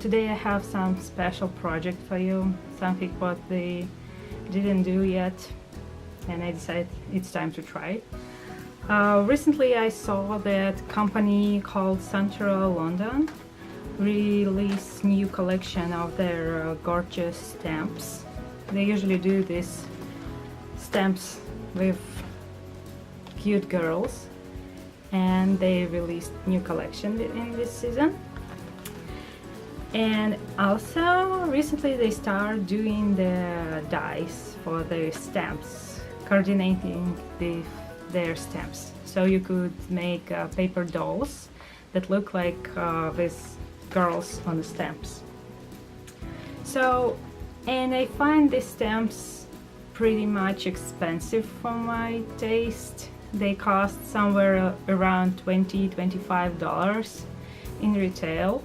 Today I have some special project for you, something what they didn't do yet, and I decided it's time to try it. Recently I saw that company called Central London release new collection of their Gorjuss stamps. They usually do these stamps with cute girls, and they released new collection in this season. And also recently they started doing the dies for the stamps, coordinating their stamps. So you could make paper dolls that look like these girls on the stamps. So, and I find these stamps pretty much expensive for my taste. They cost somewhere around $20–25 in retail,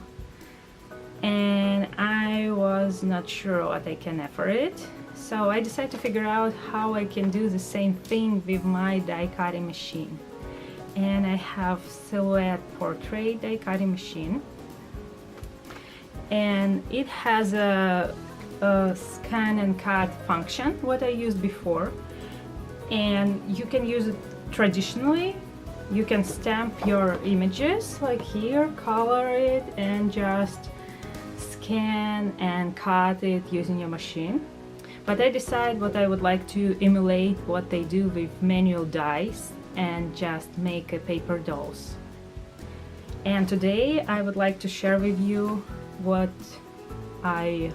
and I was not sure what I can afford it. So I decided to figure out how I can do the same thing with my die cutting machine. And I have Silhouette Portrait die cutting machine, and it has a scan and cut function, what I used before, and you can use it traditionally. You can stamp your images like here, color it, and just scan and cut it using your machine. But I decided what I would like to emulate what they do with manual dies and just make a paper dolls. And today I would like to share with you what I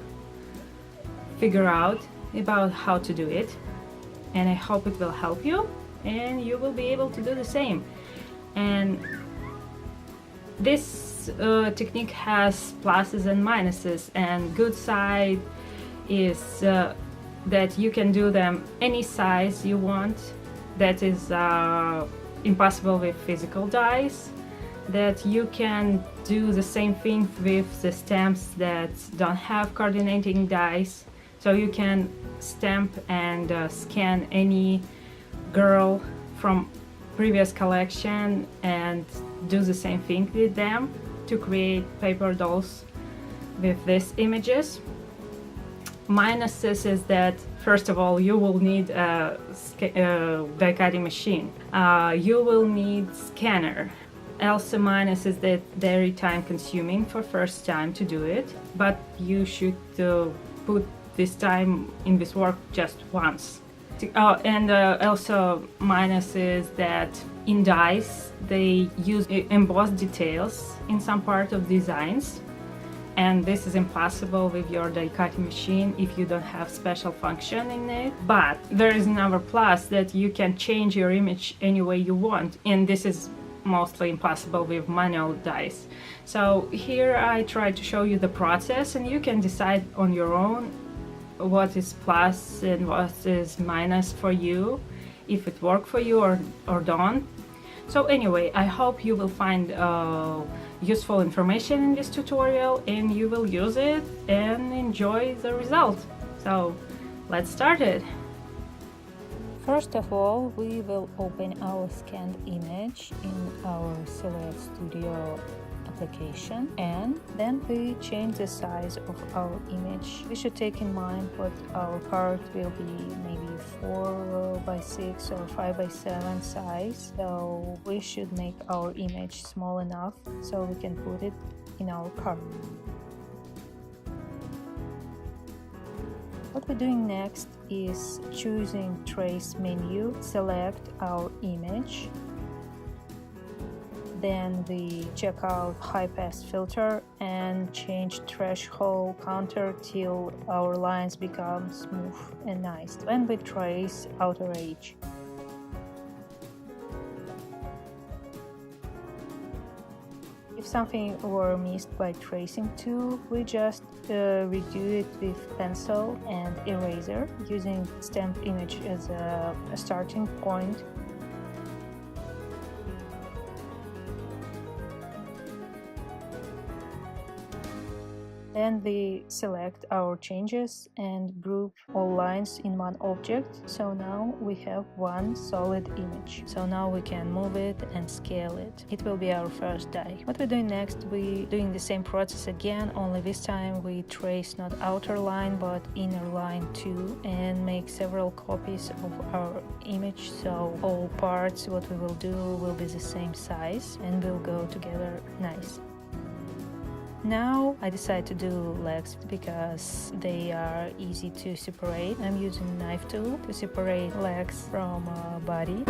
figure out about how to do it, and I hope it will help you and you will be able to do the same. And this technique has pluses and minuses, and good side is that you can do them any size you want. That is impossible with physical dies. That you can do the same thing with the stamps that don't have coordinating dies. So you can stamp and scan any girl from previous collection and do the same thing with them to create paper dolls with these images. Minuses is that, first of all, you will need a die cutting machine. You will need scanner. Also minus is that very time consuming for first time to do it, but you should put this time in this work just once. And also minus is that in dies they use embossed details in some part of designs, and this is impossible with your die cutting machine if you don't have special function in it. But there is another plus, that you can change your image any way you want, and this is mostly impossible with manual dies. So here I try to show you the process, and you can decide on your own what is plus and what is minus for you, if it works for you or don't. So anyway, I hope you will find useful information in this tutorial and you will use it and enjoy the result. So let's start it. First of all, we will open our scanned image in our Silhouette Studio application, and then we change the size of our image. We should take in mind what our part will be, maybe 4x6 or 5x7 size. So we should make our image small enough so we can put it in our cart. What we're doing next is choosing Trace menu, select our image. Then we check out high pass filter and change threshold counter till our lines become smooth and nice. Then we trace outer edge. If something were missed by tracing tool, we just redo it with pencil and eraser, using stamped image as a starting point. Then we select our changes and group all lines in one object. So now we have one solid image. So now we can move it and scale it. It will be our first die. What we're doing next, we're doing the same process again, only this time we trace not outer line but inner line too, and make several copies of our image, so all parts what we will do will be the same size and will go together nice. Now I decide to do legs because they are easy to separate. I'm using knife tool to separate legs from body.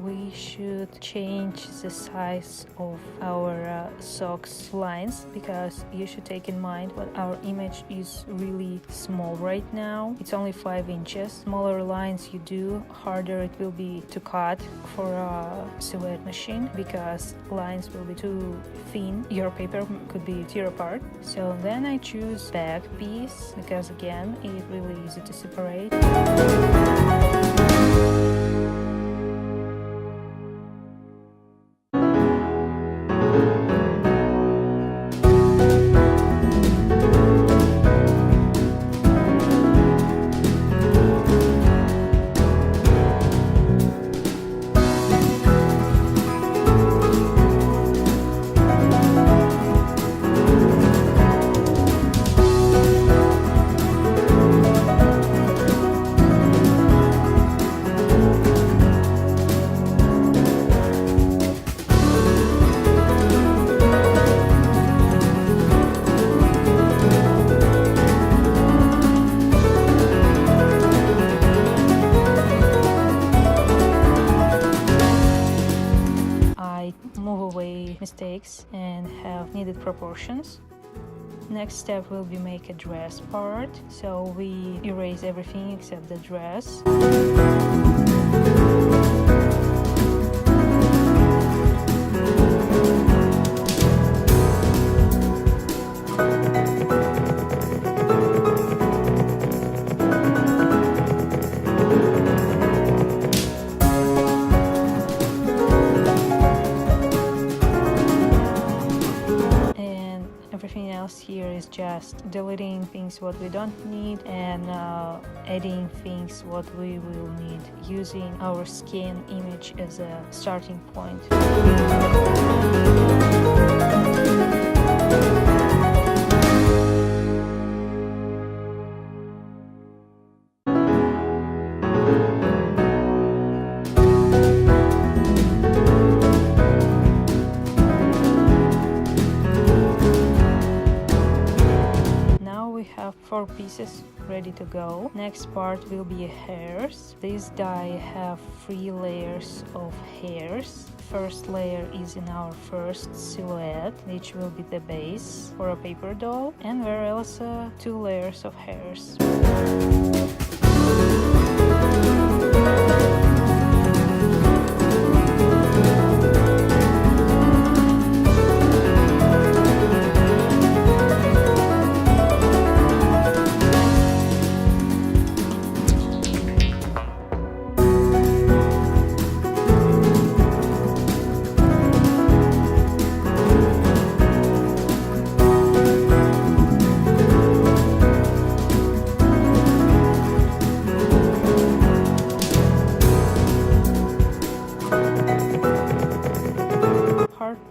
We should change the size of our socks lines, because you should take in mind that our image is really small right now. It's only 5 inches. Smaller lines you do, harder it will be to cut for a silhouette machine, because lines will be too thin. Your paper could be tear apart. So then I choose back piece, because again it's really easy to separate. Move away mistakes and have needed proportions. Next step will be make a dress part, so we erase everything except the dress. Everything else here is just deleting things what we don't need and adding things what we will need, using our scan image as a starting point. We have 4 pieces ready to go. Next part will be hairs. This die have 3 layers of hairs. First layer is in our first silhouette, which will be the base for a paper doll, and there are also 2 layers of hairs.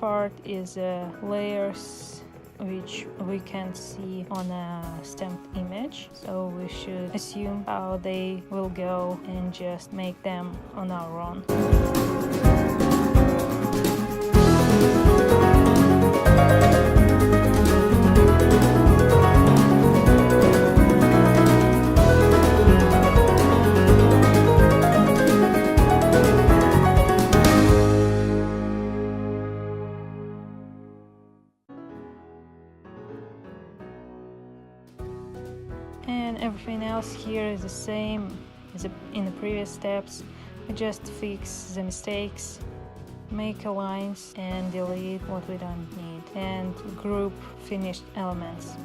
Part is layers which we can see on a stamped image, so we should assume how they will go and just make them on our own. And everything else here is the same as in the previous steps. We just fix the mistakes, make lines and delete what we don't need, and group finished elements.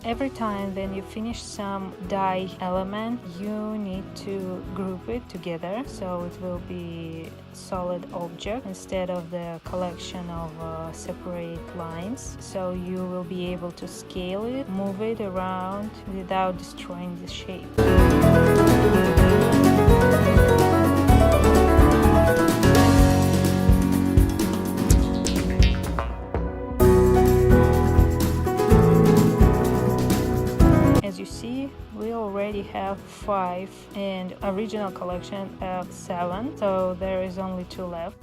Every time when you finish some die element, you need to group it together so it will be solid object instead of the collection of separate lines. So you will be able to scale it, move it around without destroying the shape. As you see, we already have 5 and original collection of 7, so there is only 2 left.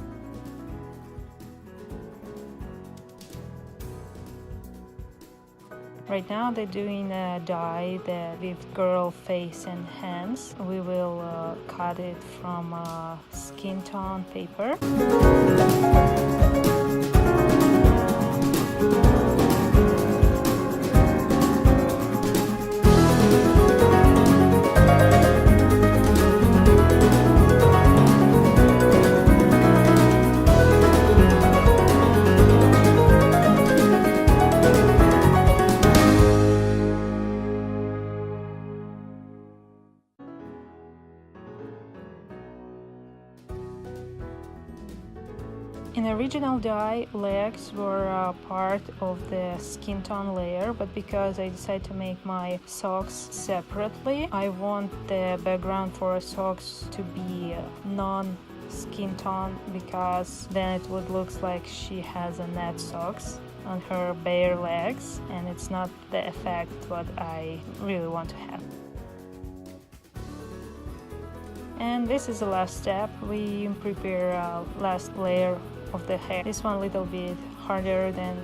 Right now they're doing a die with girl face and hands. We will cut it from skin tone paper. In the original die, legs were part of the skin tone layer, but because I decided to make my socks separately, I want the background for socks to be non-skin tone, because then it would look like she has a net socks on her bare legs, and it's not the effect what I really want to have. And this is the last step. We prepare a last layer of the hair. This one a little bit harder than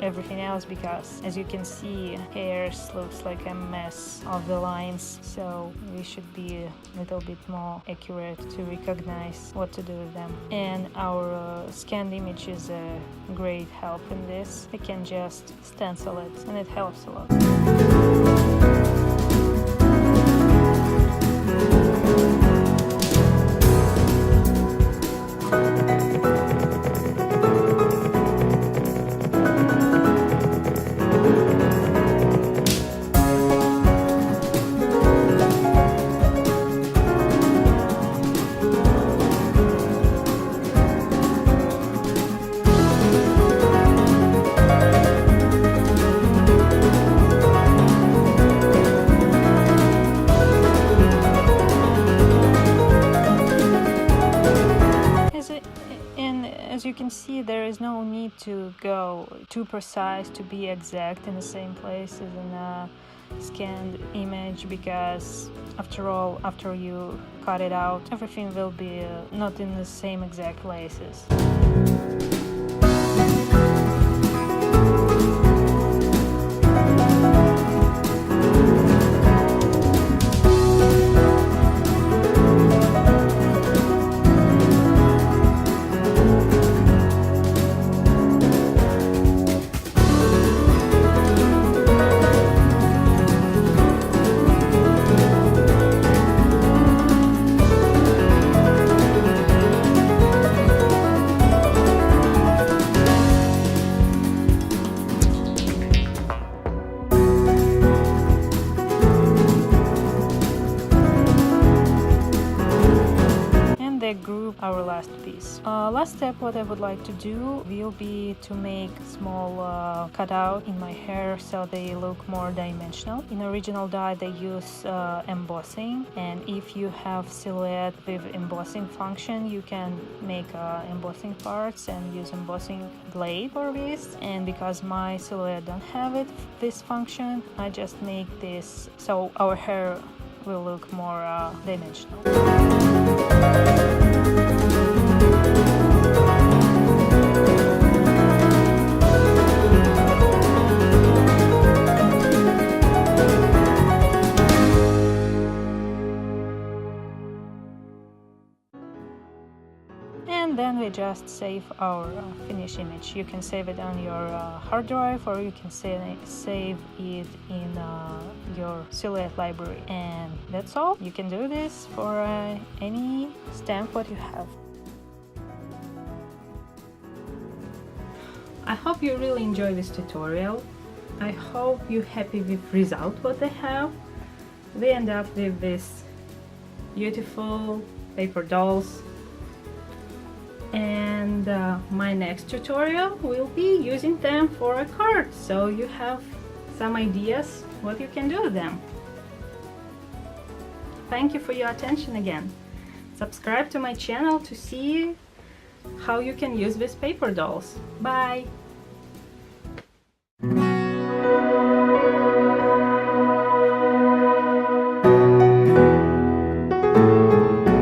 everything else, because as you can see, hair looks like a mess of the lines, so we should be a little bit more accurate to recognize what to do with them. And our scanned image is a great help in this. We can just stencil it, and it helps a lot. As you can see, there is no need to go too precise to be exact in the same place as in a scanned image, because after all, after you cut it out, everything will be not in the same exact places. Group our last piece. Last step, what I would like to do will be to make small cutout in my hair so they look more dimensional. In original die they use embossing, and if you have silhouette with embossing function, you can make embossing parts and use embossing blade for this. And because my silhouette don't have this function, I just make this so our hair will look more dimensional. And then we just save our finished image. You can save it on your hard drive, or you can save it in your Silhouette library. And that's all. You can do this for any stamp what you have. I hope you really enjoy this tutorial. I hope you're happy with result what they have. We end up with this beautiful paper dolls, and my next tutorial will be using them for a card, so you have some ideas what you can do with them. Thank you for your attention again. Subscribe to my channel to see how you can use these paper dolls. Bye!